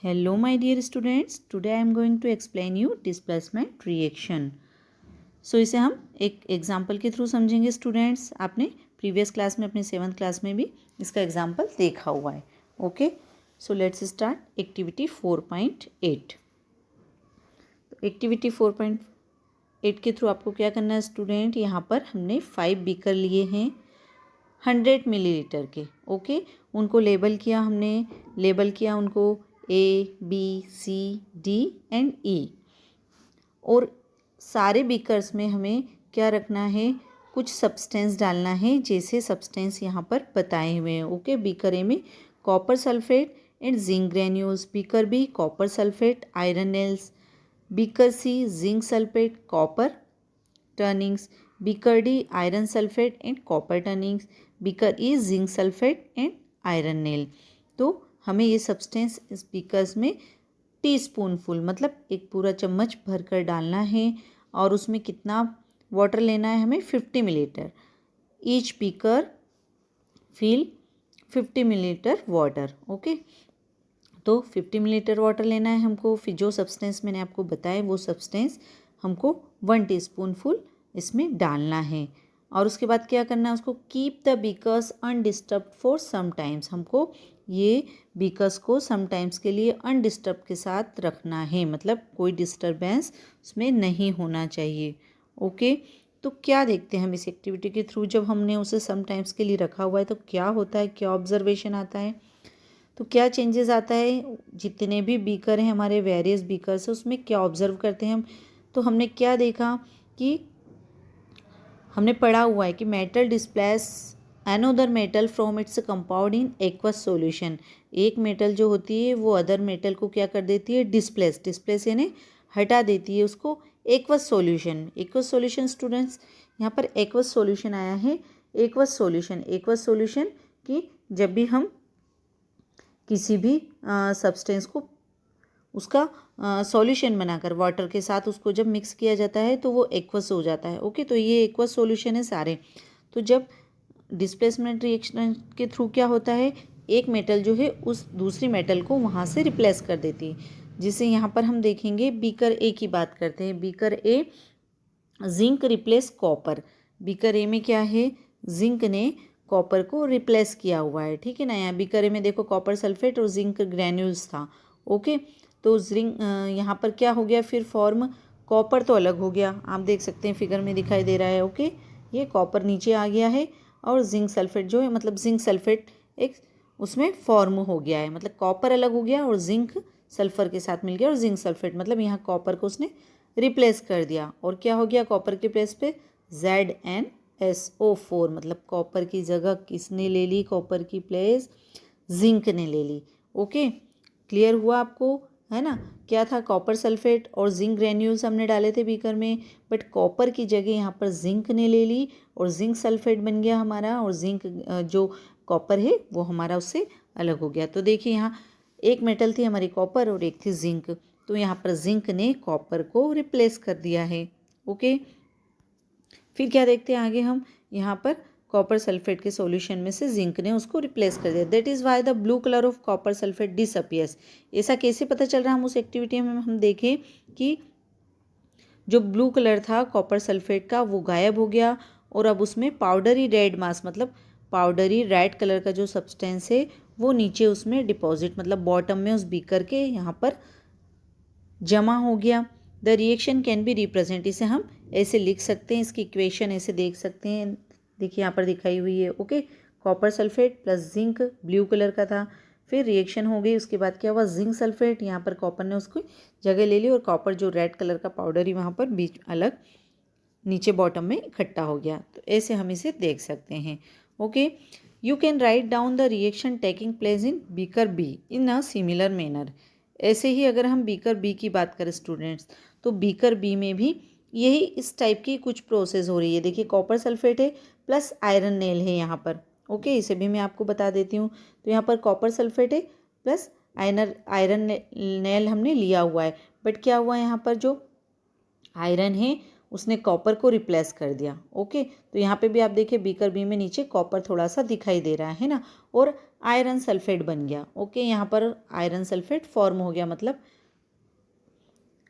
Hello my dear students, today I am going to explain you displacement reaction. So इसे हम एक example के through समझेंगे students. आपने प्रीवियस क्लास में अपने 7th क्लास में भी इसका एग्जाम्पल देखा हुआ है. Okay, so let's start activity 4.8. तो एक्टिविटी 4.8 के थ्रू आपको क्या करना है स्टूडेंट. यहाँ पर हमने 5 बीकर लिए हैं 100 मिलीलीटर के. ओके, उनको लेबल किया हमने. लेबल किया उनको A, B, C, D and E. और सारे बीकर्स में हमें क्या रखना है, कुछ सब्सटेंस डालना है. जैसे सब्सटेंस यहाँ पर बताए हुए हैं. ओके, बीकर ए में copper sulphate and zinc granules. Beaker B copper sulphate iron nails. Beaker C zinc sulphate copper turnings. Beaker D iron sulphate and copper turnings. Beaker E zinc sulphate and iron nail. तो हमें ये substance इस beakers में टीस्पूनफुल मतलब एक पूरा चम्मच भरकर डालना है. और उसमें कितना वाटर लेना है हमें, 50 millilitre. Each beaker fill 50 millilitre water. Okay, तो 50 मिलीलीटर वाटर लेना है हमको. फिर जो सब्सटेंस मैंने आपको बताया वो सब्सटेंस हमको 1 टीस्पूनफुल इसमें डालना है. और उसके बाद क्या करना है, उसको keep the beakers undisturbed for some times. हमको ये बीकर्स को समटाइम्स के लिए अनडिस्टर्ब के साथ रखना है, मतलब कोई डिस्टर्बेंस उसमें नहीं होना चाहिए. ओके, तो क्या देखते हैं हम इस एक्टिविटी के थ्रू. जब हमने उसे समटाइम्स के लिए रखा हुआ है तो क्या होता है, क्या ऑब्जर्वेशन आता है, तो क्या चेंजेस आता है. जितने भी बीकर हैं हमारे वेरियस बीकर्स है उसमें क्या ऑब्जर्व करते हैं हम. तो हमने क्या देखा कि हमने पढ़ा हुआ है कि metal displace another metal from its compound in aqueous solution. एक मेटल जो होती है वो अदर मेटल को क्या कर देती है, डिस्प्लेस यानी हटा देती है उसको aqueous solution. Aqueous solution students, यहाँ पर एक्वस सॉल्यूशन आया है. एक्वस सॉल्यूशन कि जब भी हम किसी भी सब्सटेंस को उसका सॉल्यूशन बनाकर वाटर के साथ उसको जब मिक्स किया जाता है तो वो एक्वस हो जाता है. ओके, तो ये एक्वस सॉल्यूशन है सारे. तो जब डिस्प्लेसमेंट रिएक्शन के थ्रू क्या होता है, एक मेटल जो है उस दूसरी मेटल को वहाँ से रिप्लेस कर देती है. जिसे यहाँ पर हम देखेंगे बीकर ए की बात करते हैं. Beaker A zinc replace copper. Beaker A में क्या है, जिंक ने कॉपर को रिप्लेस किया हुआ है. ठीक है ना. यहाँ बीकर ए में देखो कॉपर सल्फेट और जिंक ग्रैन्यूल्स था. ओके, तो जिंक यहाँ पर क्या हो गया फिर फॉर्म, कॉपर तो अलग हो गया. आप देख सकते हैं फिगर में दिखाई दे रहा है. ओके, ये कॉपर नीचे आ गया है और जिंक सल्फेट जो है मतलब जिंक सल्फेट एक उसमें फॉर्म हो गया है. मतलब कॉपर अलग हो गया और जिंक सल्फर के साथ मिल गया और जिंक सल्फेट मतलब यहाँ कॉपर को उसने रिप्लेस कर दिया. और क्या हो गया, कॉपर के प्लेस पे ZnSO4 मतलब कॉपर की जगह किसने ले ली, कॉपर की प्लेस जिंक ने ले ली. ओके, क्लियर हुआ आपको, है ना. क्या था, कॉपर सल्फेट और जिंक ग्रेन्यूल्स हमने डाले थे बीकर में, बट कॉपर की जगह यहाँ पर जिंक ने ले ली और जिंक सल्फेट बन गया हमारा. और जिंक जो कॉपर है वो हमारा उससे अलग हो गया. तो देखिए यहाँ एक मेटल थी हमारी कॉपर और एक थी जिंक. तो यहाँ पर जिंक ने कॉपर को रिप्लेस कर दिया है. ओके, फिर क्या देखते हैं आगे हम, यहाँ पर कॉपर सल्फेट के सॉल्यूशन में से जिंक ने उसको रिप्लेस कर दिया. That is why the blue colour of copper sulphate disappears. ऐसा कैसे पता चल रहा है, हम उस एक्टिविटी में हम देखें कि जो ब्लू कलर था कॉपर सल्फेट का वो गायब हो गया और अब उसमें पाउडरी रेड मास मतलब पाउडरी रेड कलर का जो सब्सटेंस है वो नीचे उसमें डिपॉजिट मतलब बॉटम में उस बीकर के यहाँ पर जमा हो गया. The reaction can be represent, इसे हम ऐसे लिख सकते हैं, इसकी इक्वेशन ऐसे देख सकते हैं. देखिए यहाँ पर दिखाई हुई है. Okay, copper sulphate plus zinc blue colour का था, फिर रिएक्शन हो गई. उसके बाद क्या हुआ, जिंक सल्फेट यहाँ पर कॉपर ने उसको जगह ले ली और कॉपर जो रेड कलर का पाउडर ही वहाँ पर बीच अलग नीचे बॉटम में इकट्ठा हो गया. तो ऐसे हम इसे देख सकते हैं. Okay, you can write down the reaction taking place in beaker be in a similar manner. ऐसे ही अगर हम बीकर बी की बात करें स्टूडेंट्स, तो बीकर बी में भी यही इस टाइप की कुछ प्रोसेस हो रही है. देखिए कॉपर सल्फेट है प्लस आयरन नेल है यहाँ पर. ओके, इसे भी मैं आपको बता देती हूँ. तो यहाँ पर कॉपर सल्फेट है प्लस आयरन नेल हमने लिया हुआ है. बट क्या हुआ यहाँ पर जो आयरन है उसने कॉपर को रिप्लेस कर दिया। ओके, तो यहाँ पे भी आप देखिए बीकर बी में नीचे कॉपर थोड़ा सा दिखाई दे रहा है ना, और आयरन सल्फेट बन गया। ओके, यहाँ पर आयरन सल्फेट फॉर्म हो गया, मतलब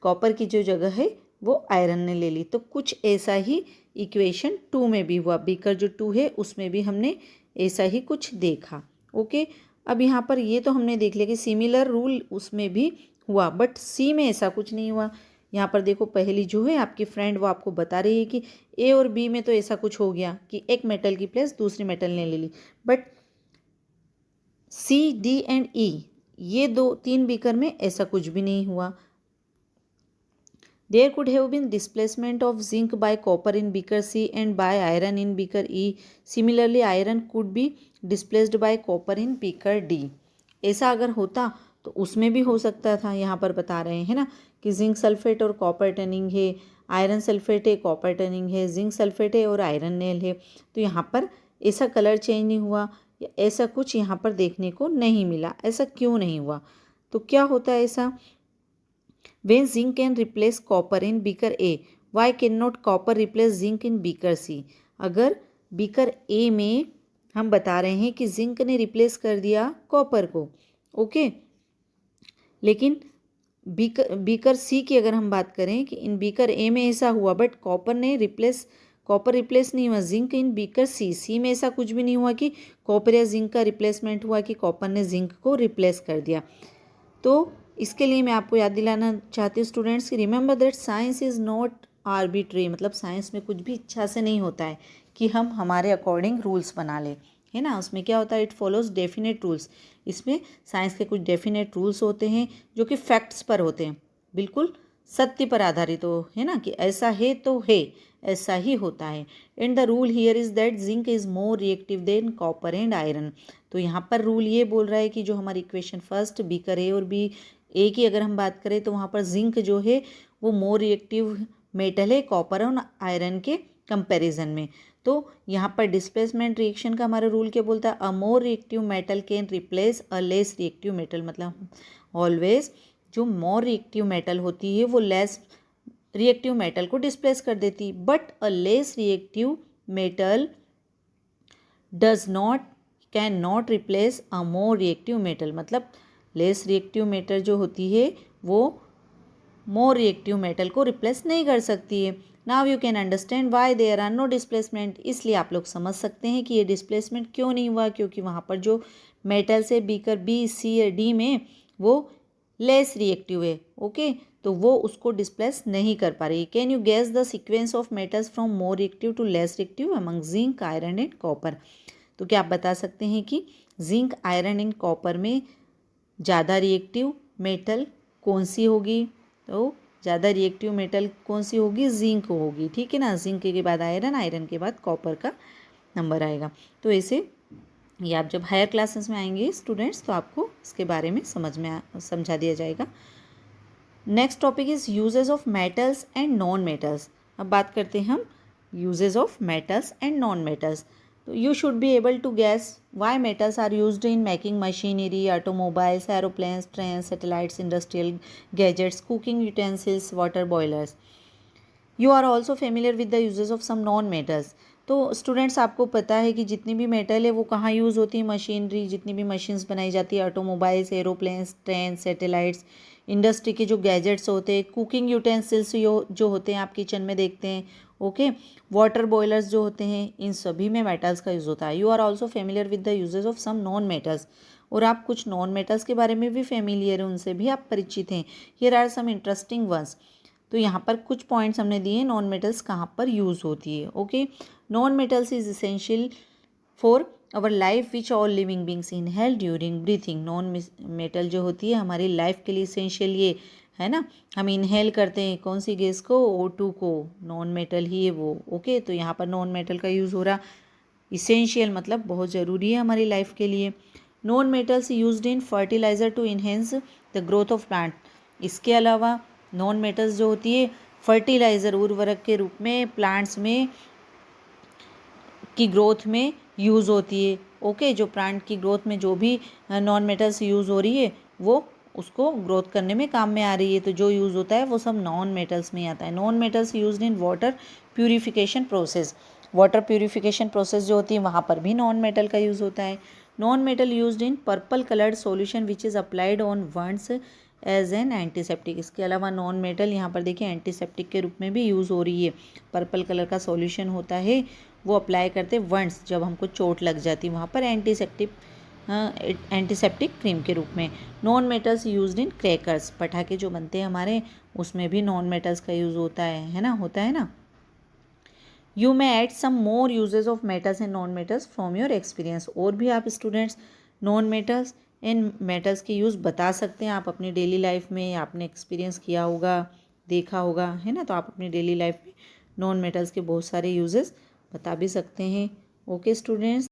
कॉपर की जो जगह है वो आयरन ने ले ली। तो कुछ ऐसा ही इक्वेशन 2 में भी हुआ, बीकर जो 2 है उसमें भी हमने ऐसा ही कुछ देखा। ओके, अब यहाँ पर ये तो हमने देख लिया कि सिमिलर रूल उसमें भी हुआ, बट सी में ऐसा कुछ नहीं हुआ। यहाँ पर देखो पहली जो है आपकी फ्रेंड वो आपको बता रही है कि ए और बी में तो ऐसा कुछ हो गया कि एक मेटल की प्लेस दूसरी मेटल ने ले ली, बट सी डी एंड ई ये 2-3 बीकर में ऐसा कुछ भी नहीं हुआ। There could have been displacement of zinc by copper in beaker C and by iron in beaker E. Similarly, iron could be displaced by copper in beaker D. ऐसा अगर होता तो उसमें भी हो सकता था। यहाँ पर बता रहे हैं ना कि जिंक सल्फेट और कॉपर टर्निंग है, आयरन सल्फेट है, कॉपर टर्निंग है, जिंक सल्फेट है और आयरन नेल है। तो यहाँ पर ऐसा कलर चेंज नहीं हुआ, ऐसा कुछ यहाँ पर देखने को नहीं मिला। ऐसा क्यों नहीं हुआ? तो क्या होता है ऐसा? When zinc can replace copper in beaker A, why cannot copper replace zinc in beaker C? अगर बीकर ए में हम बता रहे हैं कि जिंक ने रिप्लेस कर दिया कॉपर को, ओके, लेकिन बीकर सी की अगर हम बात करें कि इन बीकर ए में ऐसा हुआ, बट कॉपर रिप्लेस नहीं हुआ जिंक इन बीकर सी में ऐसा कुछ भी नहीं हुआ कि कॉपर या जिंक का रिप्लेसमेंट हुआ कि कॉपर ने जिंक को रिप्लेस कर दिया। तो इसके लिए मैं आपको याद दिलाना चाहती हूँ स्टूडेंट्स कि remember that science is not arbitrary, मतलब साइंस में कुछ भी इच्छा से नहीं होता है कि हम हमारे अकॉर्डिंग रूल्स बना लें, है ना। उसमें क्या होता है, इट फॉलोज डेफिनेट रूल्स। इसमें साइंस के कुछ डेफिनेट रूल्स होते हैं जो कि फैक्ट्स पर होते हैं, बिल्कुल सत्य पर आधारित हो, है ना, कि ऐसा है तो है, ऐसा ही होता है। And the rule here is that zinc is more reactive than copper and iron. तो यहाँ पर रूल ये बोल रहा है कि जो हमारी इक्वेशन फर्स्ट बीकर ए और बी ए की अगर हम बात करें तो वहाँ पर जिंक जो है वो मोर रिएक्टिव मेटल है कॉपर और आयरन के कंपैरिजन में। तो यहाँ पर डिस्प्लेसमेंट रिएक्शन का हमारा रूल क्या बोलता है, a more reactive metal can replace a less reactive metal, मतलब ऑलवेज जो मोर रिएक्टिव मेटल होती है वो लेस रिएक्टिव मेटल को डिस्प्लेस कर देती, but a less reactive metal can not replace a more reactive metal, मतलब लेस रिएक्टिव मेटल जो होती है वो मोर रिएक्टिव मेटल को रिप्लेस नहीं कर सकती है। Now you can understand why there are no displacement. इसलिए आप लोग समझ सकते हैं कि ये डिस्प्लेसमेंट क्यों नहीं हुआ, क्योंकि वहाँ पर जो मेटल्स है बीकर बी सी और डी में वो लेस रिएक्टिव है, ओके, तो वो उसको डिस्प्लेस नहीं कर पा रही। Can you guess the sequence of metals from more reactive to less reactive among zinc, iron and copper? तो क्या आप बता सकते हैं कि जिंक, आयरन एंड कॉपर में ज़्यादा रिएक्टिव मेटल कौन सी होगी? तो ज़्यादा रिएक्टिव मेटल कौन सी होगी? जिंक होगी, ठीक है ना। जिंक के बाद आयरन, आयरन के बाद कॉपर का नंबर आएगा। तो ऐसे ये आप जब हायर क्लासेस में आएंगे स्टूडेंट्स तो आपको इसके बारे में समझा दिया जाएगा। Next topic is uses of metals and non metals. अब बात करते हैं हम uses of metals and non metals. तो you should be able to guess why metals are used in making machinery, automobiles, aeroplanes, trains, satellites, industrial gadgets, cooking utensils, water boilers. You are also familiar with the uses of some non-metals. तो students आपको पता है कि जितनी भी metal है वो कहाँ यूज़ होती है? मशीनरी, जितनी भी मशीन्स बनाई जाती है, automobiles, aeroplanes, train, satellites, industry के जो गैजेट्स होते हैं, कुकिंग यूटेंसिल्स जो होते हैं आप किचन में देखते हैं, ओके, वाटर बॉयलर्स जो होते हैं, इन सभी में मेटल्स का यूज़ होता है। You are also familiar with the uses of some non metals, और आप कुछ नॉन मेटल्स के बारे में भी फेमिलियर हैं, उनसे भी आप परिचित हैं। Here are some interesting ones. तो यहाँ पर कुछ पॉइंट्स हमने दिए नॉन मेटल्स कहाँ पर यूज़ होती है, okay. Non metals is essential for our life which all living beings inhale during breathing. Non metal जो होती है हमारी लाइफ के लिए इसेंशियल ये है ना, हम इनहेल करते हैं कौन सी गैस को? O2 को, नॉन मेटल ही है वो, ओके। तो यहाँ पर नॉन मेटल का यूज़ हो रहा, इसेंशियल मतलब बहुत ज़रूरी है हमारी लाइफ के लिए। Non metals used in fertiliser to enhance the growth of plant. इसके अलावा नॉन मेटल्स जो होती है फर्टिलाइज़र, उर्वरक के रूप में प्लांट्स में की ग्रोथ में यूज़ होती है, ओके। जो प्लांट की ग्रोथ में जो भी नॉन मेटल्स यूज़ हो रही है वो उसको ग्रोथ करने में काम में आ रही है। तो जो यूज़ होता है वो सब नॉन मेटल्स में आता है। Non metals used in water purification process. Water purification process जो होती है वहाँ पर भी नॉन मेटल का यूज़ होता है। Non metal used in purple coloured solution which is applied on wounds as an antiseptic. इसके अलावा नॉन मेटल यहाँ पर देखिए एंटीसेप्टिक के रूप में भी यूज़ हो रही है। पर्पल कलर का सॉल्यूशन होता है, वो अप्लाई करते वंड्स, जब हमको चोट लग जाती वहाँ पर एंटीसेप्टिक क्रीम के रूप में। नॉन मेटल्स यूज्ड इन क्रैकर्स। पटाखे जो बनते हैं हमारे उसमें भी नॉन मेटल्स का यूज़ होता है ना, होता है ना। You may add some more uses of metals and non metals from your experience. और भी आप students non metals and metals के यूज़ बता सकते हैं आप अपनी डेली लाइफ में, या आपने एक्सपीरियंस किया होगा, देखा होगा, है ना। तो आप अपनी डेली लाइफ में नॉन मेटल्स के बहुत सारे यूजेस बता भी सकते हैं। Okay students.